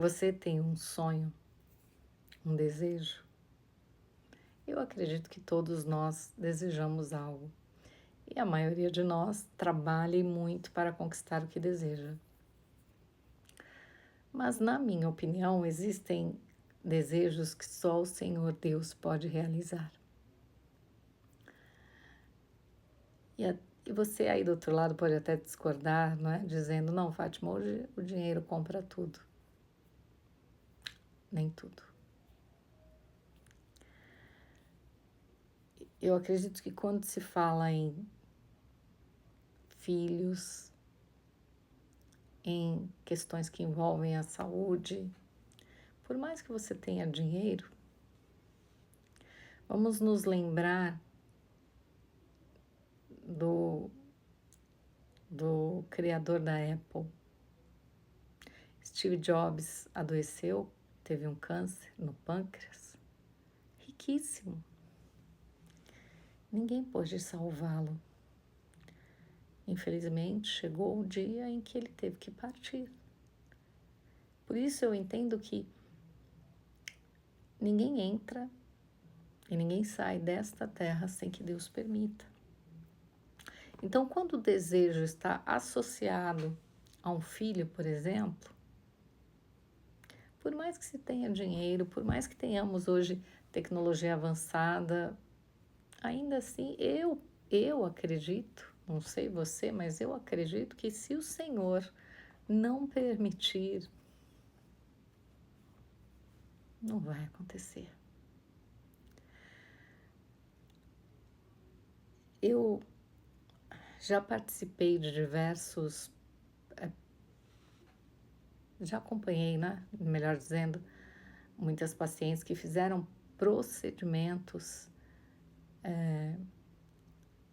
Você tem um sonho, um desejo? Eu acredito que todos nós desejamos algo e a maioria de nós trabalha muito para conquistar o que deseja. Mas, na minha opinião, existem desejos que só o Senhor Deus pode realizar. E você aí do outro lado pode até discordar, não é? Dizendo, não, Fátima, hoje o dinheiro compra tudo. Nem tudo. Eu acredito que quando se fala em filhos, em questões que envolvem a saúde, por mais que você tenha dinheiro, vamos nos lembrar do, do criador da Apple. Steve Jobs adoeceu, teve um câncer no pâncreas, riquíssimo. Ninguém pôde salvá-lo. Infelizmente, chegou o dia em que ele teve que partir. Por isso eu entendo que ninguém entra e ninguém sai desta terra sem que Deus permita. Então, quando o desejo está associado a um filho, por exemplo, por mais que se tenha dinheiro, por mais que tenhamos hoje tecnologia avançada, ainda assim eu acredito, não sei você, mas eu acredito que se o Senhor não permitir, não vai acontecer. Eu já participei de diversos, já acompanhei, né? Melhor dizendo, muitas pacientes que fizeram procedimentos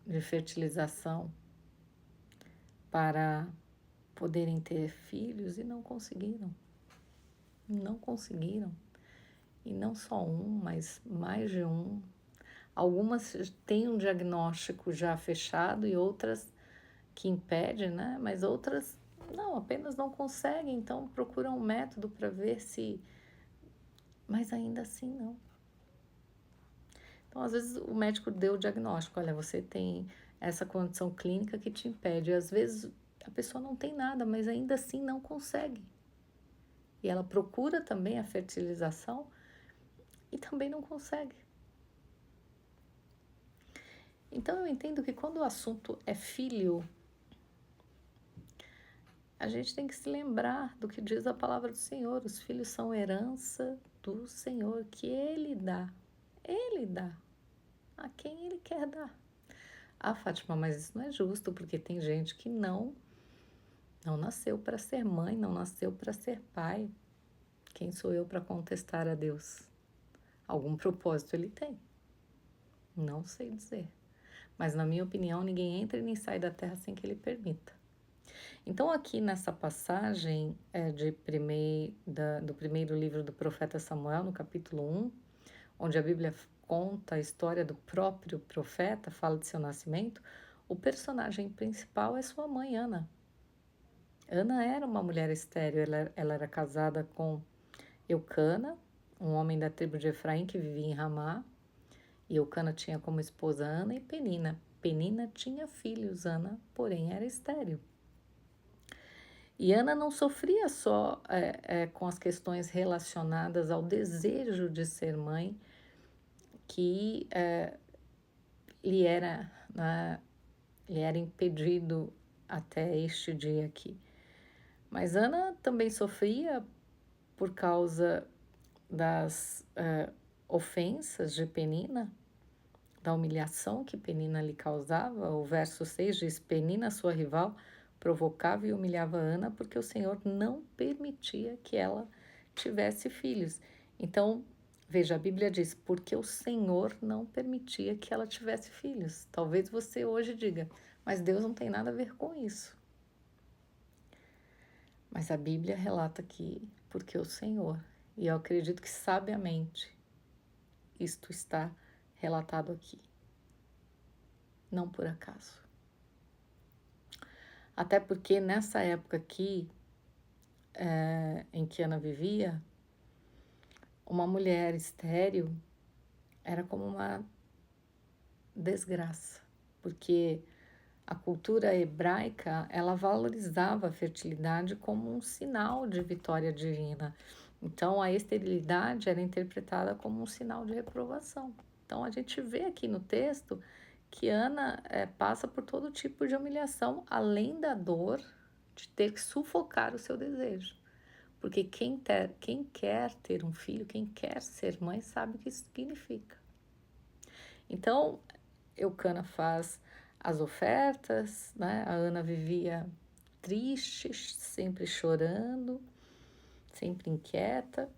de fertilização para poderem ter filhos e não conseguiram. Não conseguiram. E não só um, mas mais de um. Algumas têm um diagnóstico já fechado e outras que impedem, né? Mas outras não, apenas não conseguem, então procuram um método para ver se... Mas ainda assim não. Então, às vezes, o médico deu o diagnóstico, olha, você tem essa condição clínica que te impede. E, às vezes, a pessoa não tem nada, mas ainda assim não consegue. E ela procura também a fertilização e também não consegue. Então, eu entendo que quando o assunto é filho, a gente tem que se lembrar do que diz a palavra do Senhor. Os filhos são herança do Senhor, que Ele dá. Ele dá a quem Ele quer dar. Ah, Fátima, mas isso não é justo, porque tem gente que não nasceu para ser mãe, não nasceu para ser pai. Quem sou eu para contestar a Deus? Algum propósito ele tem. Não sei dizer. Mas, na minha opinião, ninguém entra e nem sai da terra sem que ele permita. Então, aqui nessa passagem do primeiro livro do profeta Samuel, no capítulo 1, onde a Bíblia conta a história do próprio profeta, fala de seu nascimento, o personagem principal é sua mãe, Ana. Ana era uma mulher estéril, ela era casada com Eucana, um homem da tribo de Efraim que vivia em Ramá, e Eucana tinha como esposa Ana e Penina. Penina tinha filhos, Ana, porém, era estéril. E Ana não sofria só com as questões relacionadas ao desejo de ser mãe, que lhe era impedido até este dia aqui. Mas Ana também sofria por causa das ofensas de Penina, da humilhação que Penina lhe causava. O verso 6 diz: Penina, sua rival, provocava e humilhava Ana porque o Senhor não permitia que ela tivesse filhos. Então, veja, a Bíblia diz, porque o Senhor não permitia que ela tivesse filhos. Talvez você hoje diga, mas Deus não tem nada a ver com isso. Mas a Bíblia relata que porque o Senhor, e eu acredito que sabiamente isto está relatado aqui, não por acaso. Até porque nessa época aqui, em que Ana vivia, uma mulher estéril era como uma desgraça, porque a cultura hebraica, ela valorizava a fertilidade como um sinal de vitória divina. Então, a esterilidade era interpretada como um sinal de reprovação. Então, a gente vê aqui no texto que Ana passa por todo tipo de humilhação, além da dor de ter que sufocar o seu desejo. Porque quem quer ter um filho, quem quer ser mãe, sabe o que isso significa. Então, Eucana faz as ofertas, né? A Ana vivia triste, sempre chorando, sempre inquieta.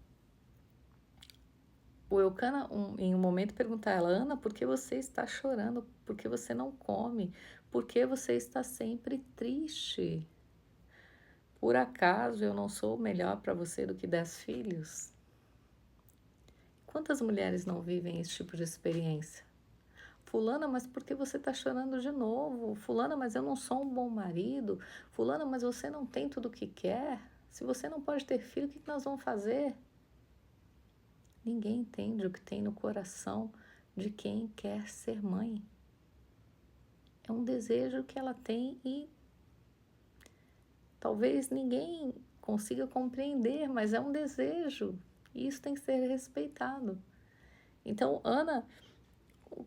O Eucana, em um momento, pergunta a ela: Ana, por que você está chorando? Por que você não come? Por que você está sempre triste? Por acaso eu não sou melhor para você do que 10 filhos? Quantas mulheres não vivem esse tipo de experiência? Fulana, mas por que você está chorando de novo? Fulana, mas eu não sou um bom marido. Fulana, mas você não tem tudo o que quer. Se você não pode ter filho, o que nós vamos fazer? Ninguém entende o que tem no coração de quem quer ser mãe. É um desejo que ela tem e talvez ninguém consiga compreender, mas é um desejo e isso tem que ser respeitado. Então, Ana,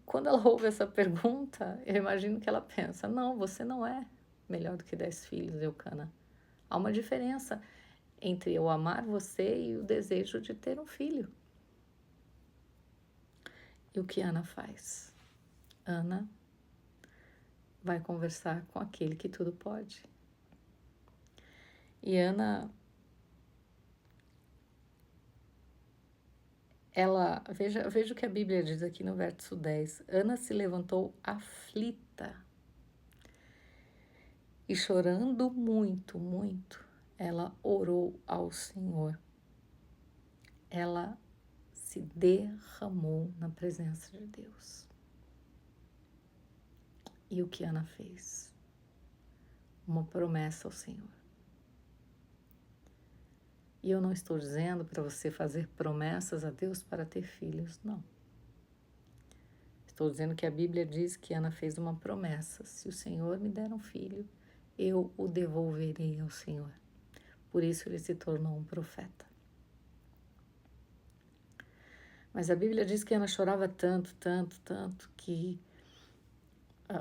quando ela ouve essa pergunta, eu imagino que ela pensa: não, você não é melhor do que 10 filhos, Eucana. Há uma diferença entre eu amar você e o desejo de ter um filho. E o que Ana faz? Ana vai conversar com aquele que tudo pode. E Ana, veja o que a Bíblia diz aqui no verso 10. Ana se levantou aflita e chorando muito, muito, ela orou ao Senhor. Ela se derramou na presença de Deus. E o que Ana fez? Uma promessa ao Senhor. E eu não estou dizendo para você fazer promessas a Deus para ter filhos, não. Estou dizendo que a Bíblia diz que Ana fez uma promessa: se o Senhor me der um filho, eu o devolverei ao Senhor. Por isso ele se tornou um profeta. Mas a Bíblia diz que Ana chorava tanto, tanto, tanto, que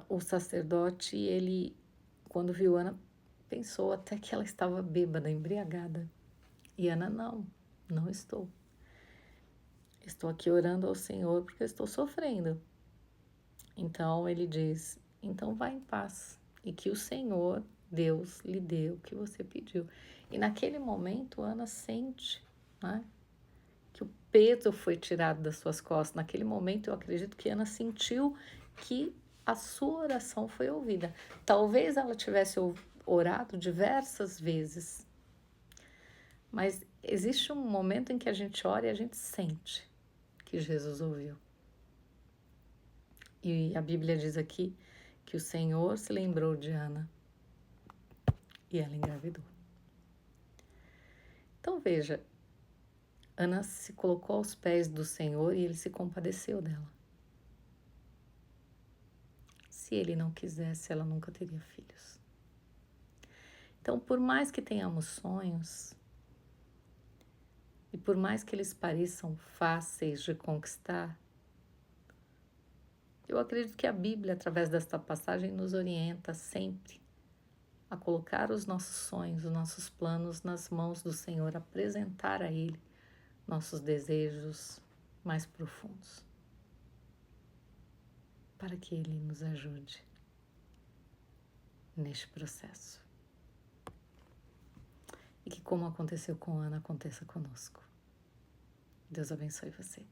o sacerdote, ele, quando viu Ana, pensou até que ela estava bêbada, embriagada. E Ana, não estou. Estou aqui orando ao Senhor porque eu estou sofrendo. Então ele diz: então vá em paz e que o Senhor, Deus, lhe dê o que você pediu. E naquele momento, Ana sente, né, que o peso foi tirado das suas costas. Naquele momento, eu acredito que Ana sentiu que a sua oração foi ouvida. Talvez ela tivesse orado diversas vezes, mas existe um momento em que a gente ora e a gente sente que Jesus ouviu. E a Bíblia diz aqui que o Senhor se lembrou de Ana e ela engravidou. Então veja, Ana se colocou aos pés do Senhor e ele se compadeceu dela. Se ele não quisesse, ela nunca teria filhos. Então, por mais que tenhamos sonhos, e por mais que eles pareçam fáceis de conquistar, eu acredito que a Bíblia, através desta passagem, nos orienta sempre a colocar os nossos sonhos, os nossos planos nas mãos do Senhor, apresentar a Ele nossos desejos mais profundos, para que Ele nos ajude neste processo. E que, como aconteceu com Ana, aconteça conosco. Deus abençoe você.